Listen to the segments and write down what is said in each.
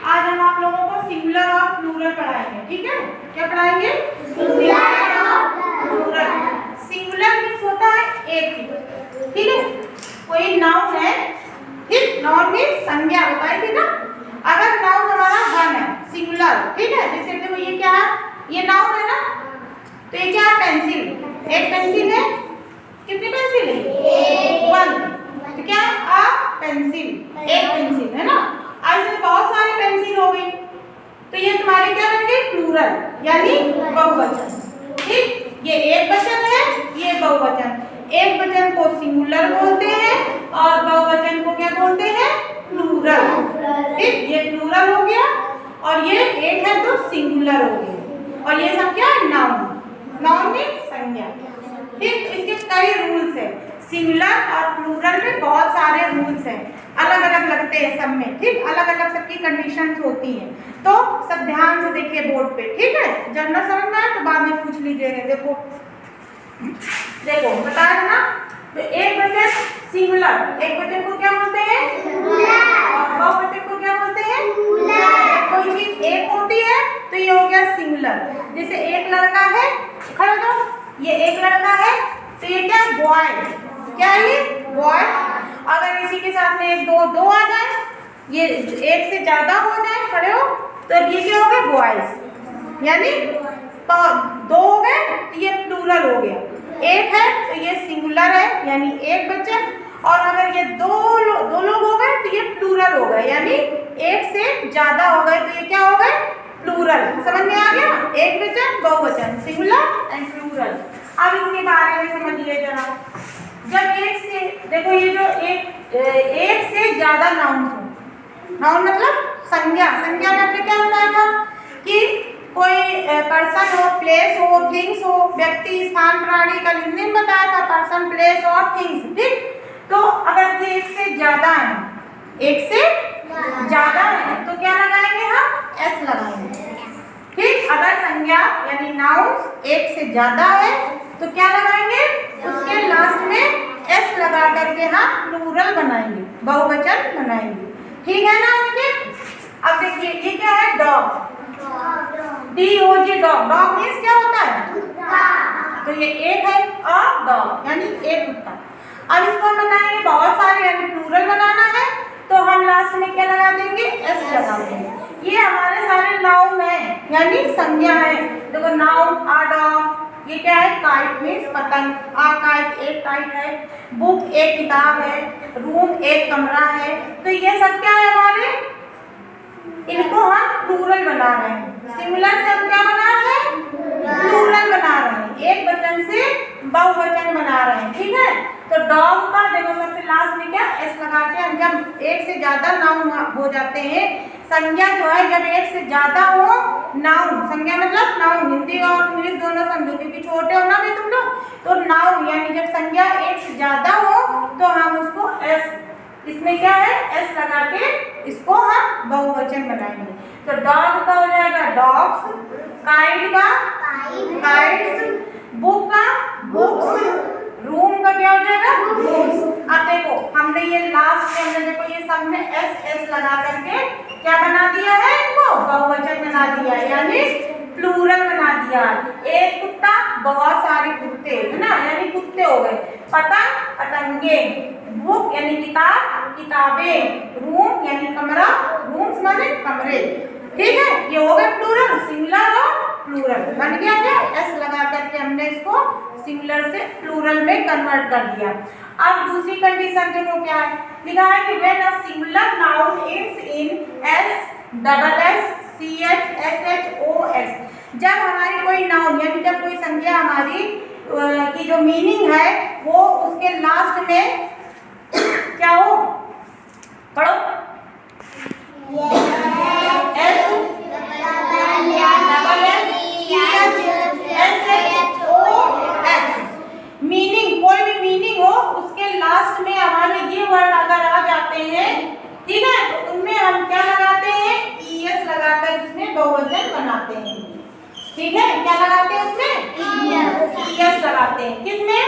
आज हम आप लोगों को सिंगुलर और प्लूरल पढ़ाएंगे, ठीक है? क्या पढ़ाएंगे? सिंगुलर और प्लूरल। सिंगुलर मीन्स होता है एक चीज, ठीक है? कोई नाउन है, ठीक? नाउन मीन्स संज्ञा होता है, ठीक है? अगर नाउन हमारा वन है, सिंगुलर, ठीक है? जैसे देखो ये क्या है? ये नाउन है ना, तो ये क्या है? पेंसिल। एक पेंसिल है, कितनी पेंसिल है? वन। तो क्या है? अ पेंसिल, एक पेंसिल है ना। ऐसे बहुत सारी पेंसिल हो गई, तो ये तुम्हारे क्या बन गए? प्लूरल, यानी बहुवचन, ठीक? ये एक वचन है, ये बहुवचन। एक वचन को सिंगुलर बोलते हैं और बहुवचन को क्या बोलते हैं? प्लूरल, ठीक? ये प्लूरल हो गया और ये एक है तो सिंगुलर हो गया। और ये सब क्या है? नाउन। नाउन मीन्स संज्ञा, ठीक? तो इसके कई रूल्स है। सिंगुलर और प्लूरल में बहुत सारे रूल्स हैं, अलग अलग लगते हैं सब में, ठीक? अलग अलग सबकी कंडीशंस होती हैं, तो सब ध्यान से देखिए बोर्ड पे, ठीक है? जब ना समझ में आए तो बाद में पूछ लीजिएगा। देखो देखो बताया ना, तो एक वचन सिंगुलर, एक वचन को क्या बोलते हैं? और बहुवचन को क्या बोलते हैं? कोई चीज एक होती है तो ये हो गया सिंगुलर। जैसे एक लड़का है, खड़े हो, ये एक लड़का है तो ये क्या? बॉय। क्या है ये? बॉय। अगर इसी के साथ में एक दो आ जाए, ये एक से ज्यादा हो जाए, खड़े हो, तो ये क्या हो गया? बॉयज, यानी दो हो गए तो ये प्लूरल हो गया। एक है तो ये सिंगुलर है, यानी एक वचन। और अगर ये दो लोग हो गए तो ये प्लूरल हो गए, यानी एक से ज्यादा हो गए तो ये क्या हो गए? प्लूरल। समझ में आ गया? एक वचन, बहुवचन, सिंगुलर एंड प्लूरल। अब इसके बारे में समझिए जरा। जब एक से, देखो ये जो एक से ज्यादा नाउन हो, नाउन मतलब संज्ञा। संज्ञा में आपने क्या बताया था कि कोई पर्सन हो, प्लेस हो, थिंग्स हो, व्यक्ति, स्थान, प्राणी का लिंग बताया था, पर्सन, प्लेस और थिंग्स, ठीक? तो अगर ये एक से ज्यादा है, एक से ज्यादा है तो क्या लगाएंगे हम? एस लगाएंगे, ठीक? अगर संज्ञा यानी नाउन एक से ज्यादा है तो क्या लगाएंगे? उसके लास्ट में एस लगा करके हम प्लूरल बनाएंगे, बहुवचन बनाएंगे, ठीक है ना? अब देखिए ये क्या है? Dog, DOG, dog. Dog means क्या होता है? तो ये एक है, अ डॉग यानी एक कुत्ता। अब इसको हम बनाएंगे बहुत सारे, यानी प्लूरल बनाना है तो हम लास्ट में क्या लगा देंगे? एस लगा देंगे। ये हमारे सारे नाउन है, यानी संज्ञा है। देखो नाउन अ डॉग, ये क्या है? काइट मीन्स पतंग, अ काइट एक काइट है, बुक एक किताब है, रूम एक कमरा है। तो ये सब क्या है हमारे? इनको हम प्लूरल बना रहे हैं। सिंगुलर से हम क्या बना रहे हैं? प्लूरल बना रहे हैं। एक वचन से बहुवचन बना रहे हैं, ठीक है? तो डॉग का देखो सबसे लास्ट में क्या? एस लगा के हम जब एक से ज्यादा नाउन हो जाते हैं, संज्ञा जो है जब एक से ज्यादा हो, नाउन, संज्ञा मतलब नाउन, हिंदी और इंग्लिश दोनों समझो क्योंकि छोटे हो ना भी तुम लोग, तो नाउन यानी जब संज्ञा एक से ज्यादा हो तो हम उसको एस, इसमें क्या है? एस लगा के इसको हम बहुवचन बनाएंगे। तो डॉग का हो जाएगा डॉग्स, काइट का काइट्स, बुक का बुक्स, रूम का क्या हो जाएगा? रूम्स। अब देखो हमने ये लास्ट में हमने देखो ये सब में एस लगा करके क्या बना दिया है? इनको बहुवचन बना दिया, यानी प्लूरल बना दिया। एक कुत्ता, बहुत सारे कुत्ते, है ना, यानी कुत्ते हो गए। पतंग, पतंगे, बुक यानी किताब, किताबें, रूम यानी कमरा, रूम्स माने कमरे, ठीक है? ये हो गए प्लूरल, सिंगुलर और प्लूरल बन गया क्या? एस लगा करके हमने इसको सिंगुलर से प्लूरल में कन्वर्ट कर दिया। अब दूसरी कंडीशन देखो क्या है? लिखा है कि when a singular noun is in S double S CH SH OS, जब हमारी कोई नाउन यानी जब कोई संज्ञा हमारी की जो मीनिंग है वो उसके लास्ट में क्या हो? पढ़ो, S double S CH SH OS, meaning, कोई भी मीनिंग हो उसके लास्ट में हमारे ये वर्ड अगर आ जाते हैं, ठीक है, तो उनमें हम क्या लगाते हैं? ES लगाकर इसमें बहुवचन बनाते हैं, ठीक है? क्या लगाते हैं उसमें? ES लगाते हैं। किसमें?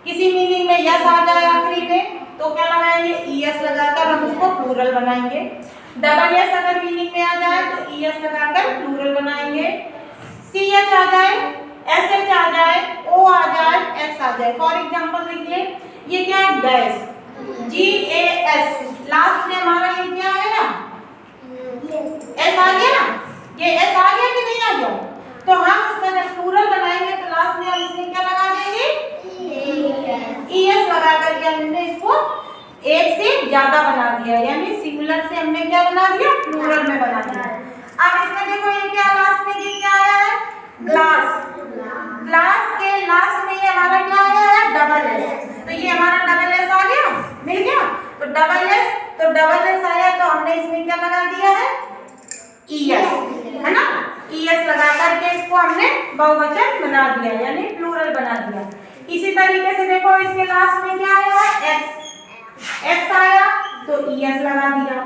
किसी मीनिंग में यस आ जाए आखिरी में तो क्या लगाएंगे? ES लगाकर हम उसको प्लूरल बनाएंगे। डबल एस अगर मीनिंग में आ जाए तो ई एस लगाकर प्लूरल बनाएंगे। सी एच आ जाए, एस एच आ जाए, ओ आ जाए, एस आ जाए। फॉर एग्जाम्पल देखिए, ये क्या है, gas, G A S, last में हमारा ये क्या आएगा, एस आ गया ना, ये एस आ गया कि नहीं आ गया, तो हम इसका जब प्लूरल बनाएंगे तो लास्ट में हम इसमें क्या लगा देंगे, ई एस लगा करके हमने इसको एक से ज्यादा बना दिया, यानी सिंगुलर से हमने क्या बना दिया, प्लूरल में बना दिया। अब इसमें देखो ये क्या लास्ट में ये क्या आया है, ग्लास, ग्लास के लास्ट में ये हमारा क्या आया है, डबल एस, तो ये हमारा डबल एस आ गया, मिल गया, तो डबल एस, तो डबल एस आया तो हमने इसमें क्या लगा दिया है, ई एस, है ना, ई एस लगा करके इसको हमने बहुवचन बना दिया, यानी प्लूरल बना दिया। इसी तरीके से देखो इसके लास्ट में क्या आया है, एक्स, एक्स आया तो ई एस लगा दिया,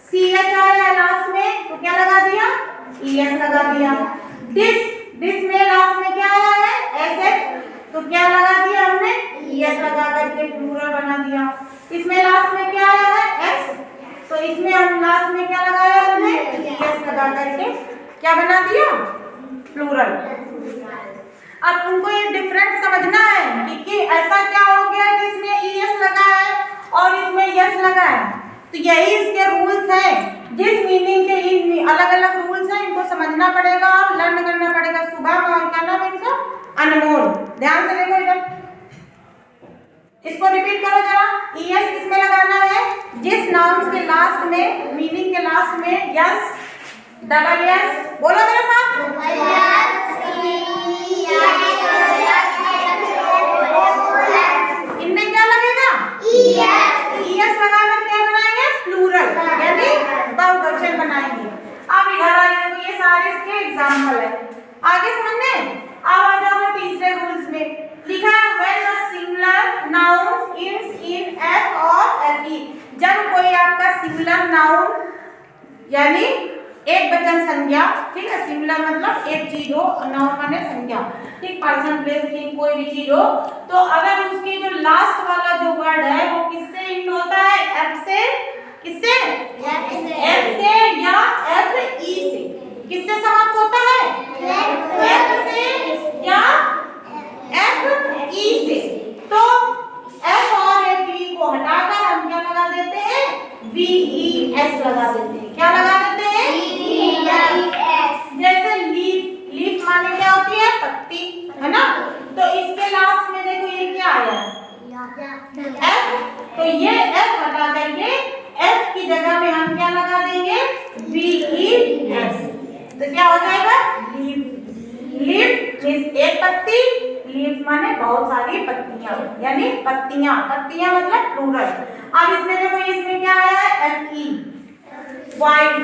सी एच आया लास्ट में तो क्या लगा दिया, ई एस लगा दिया। दिस, दिस में लास्ट में क्या आया है, एस एच, तो क्या लगा दिया हमने, ई एस लगा करके प्लूरल बना दिया। इसमें लास्ट में क्या आया है, एक्स, तो इसमें हम लास्ट में क्या लगाया हमने, ई एस लगा करके क्या बना दिया, प्लूरल। अब तुमको ये डिफरेंस समझना है कि ऐसा क्या हो गया कि इसमें ई एस लगा है और इसमें यस लगा है, तो यही इसके रूल्स हैं। जिस मीनिंग के इन अलग अलग रूल्स हैं, इनको समझना पड़ेगा और लर्न करना पड़ेगा। सुबह में और क्या नाम है इनका, अनमोल। ध्यान से देखो इधर, इसको रिपीट करो जरा। ई एस किसमें लगाना है, जिस नाउन के लास्ट में, मीनिंग के लास्ट में यस, डबल एस, बोलो मेरे साथ, इनमें क्या लगेगा, ई एस लगाकर क्या बनाएंगे, प्लूरल, यानी बहुवचन बनाएंगे। अब इधर आइए, तो ये सारे इसके एग्जाम्पल है, आगे समझने। अब आ जाओ तीसरे रूल्स में, लिखा है when a singular noun is in F और एफ ई, जब कोई आपका सिंगुलर नाउन यानी एक वचन संज्ञा, ठीक है, सिंगुलर मतलब एक चीज हो, नाउन माने संज्ञा, ठीक, पर्सन प्लेस थिंग कोई भी चीज हो, तो अगर उसके जो लास्ट वाला जो वर्ड है वो किससे एंड होता है, एफ से, किससे, एफ से या एफ ई से, किससे समाप्त होता है, एफ से या एफ ई से, तो एफ और एफ ई को हटाकर हम क्या लगा देते हैं, वी ई एस लगा देते हैं। क्या लगा देते हैं, जैसे लीफ, लीफ माने क्या होती है, पत्ती, है ना, तो इसके लास्ट में देखो ये क्या आया, एफ, तो ये एफ हटा करके एफ की जगह में हम क्या लगा देंगे, वी ई एस, तो क्या हो जाएगा, लीफ। लीफ मींस एक पत्ती, लीफ माने बहुत सारी पत्तियां, यानी पत्तियां, पत्तियां मतलब प्लूरल। अब इसमें देखो इसमें क्या आया है, एफ ई, वाइफ,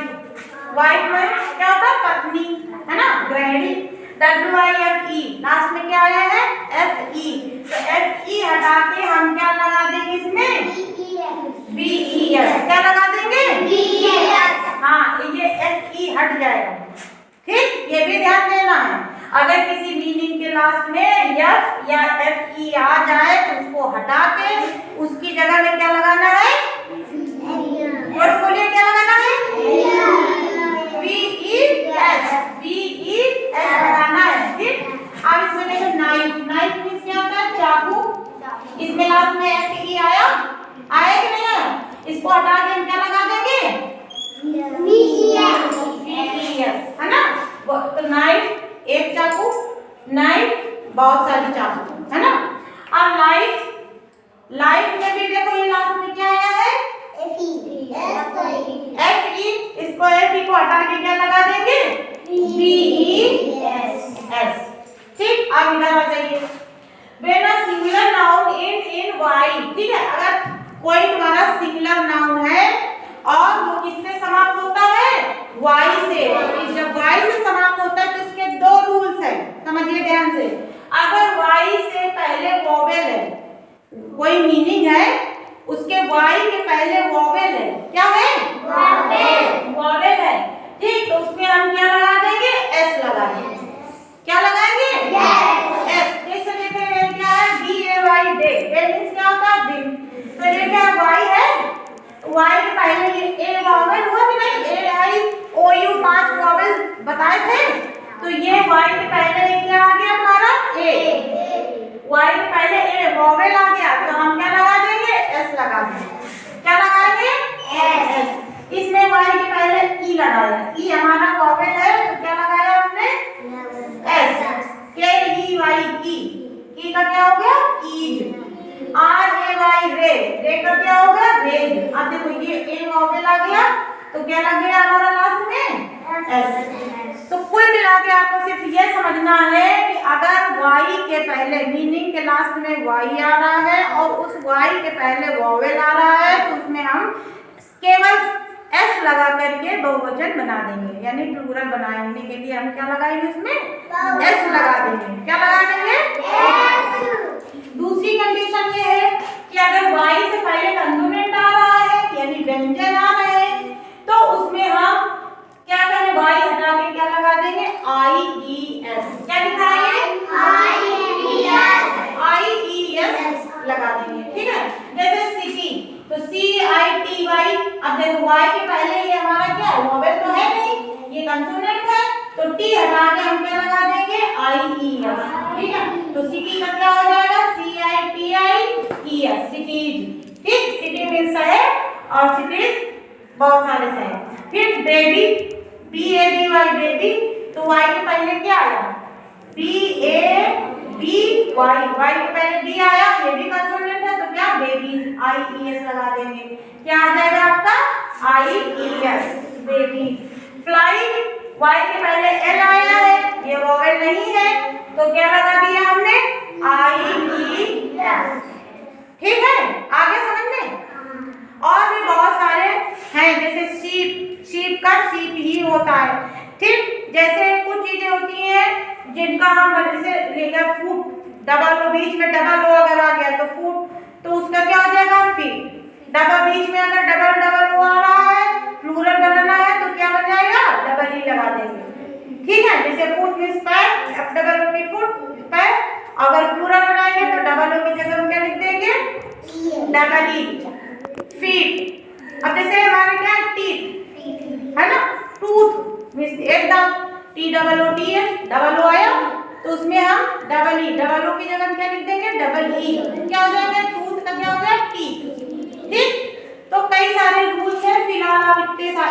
वाइफ में क्या होता है, पत्नी, है ना, गृहिणी, W I F E, last में क्या आया है, एफ ई, तो एफ ई हटा के हम क्या लगा देंगे इसमें, बी ई एस, क्या लगा देंगे, बी ई एस, हाँ, ये एफ ई हट जाएगा, ठीक, ये भी ध्यान देना है। अगर किसी मीनिंग के लास्ट में एफ या एफ ई आ जाए तो उसको हटा के उसकी जगह में क्या लगाना है, बोलिए क्या लगाना है, V E S, V E S लगाना है, ठीक। अब इसमें देखो नाइफ, नाइफ मींस क्या होता है, चाकू, इसमें लास्ट में एफ ई आया, आया कि नहीं आया, इसको हटा के हम क्या लगा देंगे, वी ई एस, है ना, तो नाइफ एक चाकू, नाइफ बहुत सारी चाकू, है ना। अब लाइफ, लाइफ में भी देखो ये लास्ट में क्या आया है, एफ ई, इसको एफ ई को हटा के क्या लगा देंगे, वी ई एस, ठीक। अब इधर आ जाइए, when a singular noun in Y, ठीक है, अगर कोई तुम्हारा सिंगुलर नाउन है और वो किससे समाप्त होता है, वाई से, जब वाई से समाप्त होता है तो इसके दो रूल्स है, समझिए ध्यान से। अगर वाई से पहले वोवेल है, कोई मीनिंग है, उसके वाई के पहले वोवेल है, क्या है, वोवेल है, ठीक, तो उसमें हम क्या लगा देंगे, एस लगा देंगे, क्या लगाएंगे, एस। जैसे देखिए क्या है, D A Y, day, day means क्या होता है, दिन, तो ये क्या वाई है, वाई के पहले ए वॉवेल हुआ कि नहीं, ए आई ओ यू 5 वॉवेल बताए थे, तो ये वाई के पहले क्या आ गया हमारा ए, वाई के पहले ए वॉवेल आ गया तो हम क्या लगा देंगे, एस लगा देंगे। क्या लगाएंगे, एस। इसमें वाई के पहले ई लगाया, ई हमारा वॉवेल है तो क्या लगाया हमने, एस। के ई वाई की का क्या हो गया, ईज। आर ए वाई रे, रे का क्या हो गया, रेज। अब देखो ये ए वॉवेल आ गया तो क्या लग गया हमारा लास्ट में, एस। तो कुल मिला के आपको सिर्फ ये समझना है कि अगर वाई के पहले मीनिंग के लास्ट में वाई आ रहा है और उस वाई के पहले वॉवेल आ रहा है तो उसमें हम केवल एस लगा करके बहुवचन बना देंगे, यानी प्लूरल बनाने के लिए हम क्या लगाएंगे, उसमें एस लगा देंगे। क्या लगा देंगे, एस। दूसरी कंडीशन ये है कि अगर वाई से पहले कंसोनेंट आ रहा है यानी व्यंजन आ रहे हैं तो उसमें हम क्या करें, वाई हटा के क्या लगा देंगे, आई ई एस। क्या लिखाएंगे, आई ई एस लगा देंगे। ठीक है, जैसे सिटी तो सी आई टी वाई। अब देखो वाई के पहले ये हमारा क्या है, वॉवेल तो है नहीं, ये कंसोनेंट है तो टी हटा के हम क्या लगा देंगे, आई ई एस। ठीक है, तो सिटी का क्या हो जाएगा, C I T I E S, cities. ठीक, सिटी मींस शहर और सिटीज बहुत सारे शहर। फिर baby, B A B Y baby, तो वाई के पहले क्या आया, B A B Y, Y के पहले बी आया, ये भी कंसोनेंट है तो क्या, बेबी, आई ई एस लगा देंगे। क्या आ जाएगा आपका, I E S, baby. Fly, Y के पहले एल आया है, ये वॉवेल नहीं है तो क्या लगा दिया हमने, आई ई एस। ठीक है, आगे समझ में। और भी बहुत सारे हैं, जैसे शीप, शीप का शीप ही होता है। ठीक, जैसे कुछ चीजें होती हैं जिनका हम जैसे लेगा फूट, डबल ओ बीच में डबल ओ अगर आ गया तो फूट, तो उसका क्या हो जाएगा, फीट। डबल बीच में अगर डबल डबल ओ आ रहा है, प्लूरल बनाना है तो क्या बन जाएगा, डबल ई लगा देंगे। ठीक है, जैसे फुट मींस पैर, अब डबल ओ की फुट पैर, अगर प्लूरल बनाएंगे तो डबल ओ की जगह हम क्या लिख देंगे, डबल ई, फीट। अब जैसे हमारे क्या है, टीथ है ना, टूथ मींस एकदम, T double O T H, double O आया तो उसमें हम डबल ई, डबल ओ की जगह हम क्या लिख देंगे, डबल ई। क्या हो जाएगा, टूथ का क्या हो गया, टीथ। ठीक, तो कई सारे रूल्स हैं, फिलहाल आप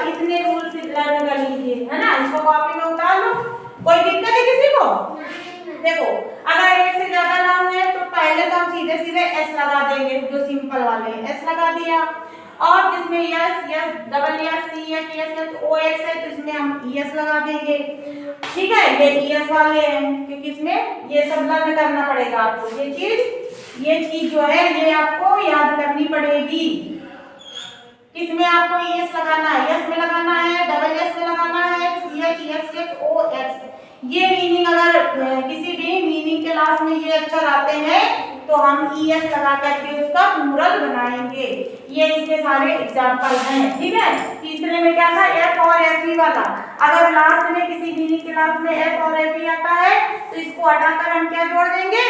इतने रूल्स लर्न कर लीजिए, है ना, इसको कॉपी में उतार लो। कोई दिक्कत है किसी को, देखो अगर एक से ज्यादा नाम है तो पहले तो हम सीधे सीधे एस लगा देंगे, जो सिंपल वाले एस लगा दिया, और जिसमें S S double S C H S H O X है तो इसमें हम ई एस लगा देंगे। ठीक है, ये ई एस वाले हैं क्योंकि इसमें ये सब लर्न करना पड़ेगा आपको, ये चीज जो है ये आपको याद करनी पड़ेगी। किसमें आपको ई एस लगाना है, यस में लगाना है, डबल एस में लगाना है, C H S H O X. ये मीनिंग अगर किसी भी मीनिंग के लास्ट में ये अक्षर आते हैं तो हम ई एस लगा करके उसका प्लूरल बनाएंगे। ये इसके सारे एग्जाम्पल हैं। ठीक है, तीसरे में क्या था, एफ और एफ ई वाला, अगर लास्ट में किसी मीनिंग के लास्ट में एफ और एफ ई आता है तो इसको हटाकर हम क्या जोड़ देंगे,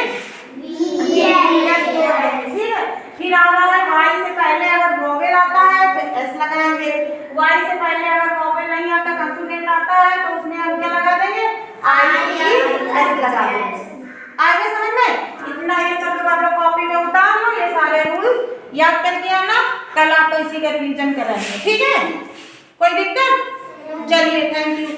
ठीक है। फिर आ रहा है वाई से पहले अगर वोवेल आता है तो एस लगाएंगे, वाई से पहले अगर वोवेल नहीं आता, कंसोनेंट आता है तो उसमें हम क्या लगा देंगे, आई ई एस लगा देंगे। आगे समझ में, इतना ये सब आप लोग कॉपी में उतार लो, ये सारे रूल्स याद करके आना, कल आपको इसी का रिवीजन कराएंगे। ठीक है, कोई दिक्कत, चलिए थैंक यू।